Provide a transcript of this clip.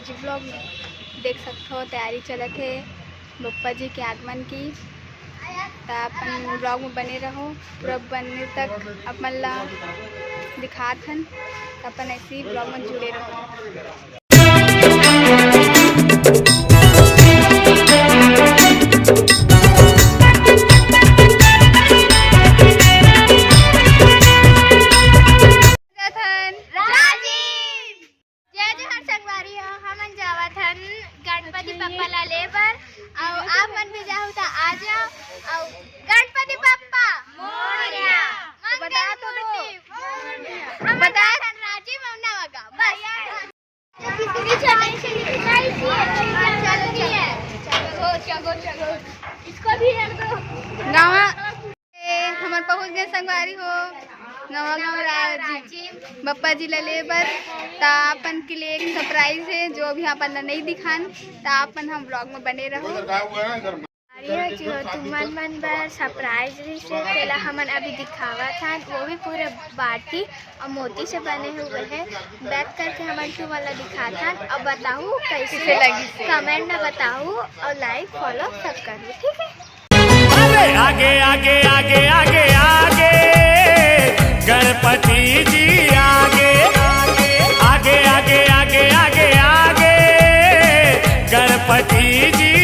आज ब्लॉग में देख सकते हो तैयारी चलत है बप्पा जी के आगमन की। तो अपन ब्लॉग में बने रहो, पूरा बनने तक अपन ला दिखात हन। अपन ऐसे ही ब्लॉग में जुड़े रहो। गणपति पप्पा ला लेबर और आप मन भी जाओ तो आ जाओ। और गणपति पप्पा मोरया बता तो हम बता राजीव मौना होगा बस कितनी चलो इसको भी रख दो। गाँव हमारे पहुँच गए संगवारी हो नवा गाँव राजीव बप्पा जी ला लेबर। तो अपन के लिए एक सरप्राइज है जो अभी अपन ला नहीं दिखान। तो अपन हम ब्लॉग में बने रहो। जो तुमन मन बर सरप्राइज से तेला हमन अभी दिखावा था, वो भी पूरे बाटी और मोती से बने हुए हैं। बैक करके हमन को वाला दिखा था। अब बताओ कैसे लगी, कमेंट में बताओ और लाइक फॉलो सब करो, ठीक है। आगे आगे आगे आगे आगे गणपति जी आगे आगे आगे आगे आगे आगे गणपति जी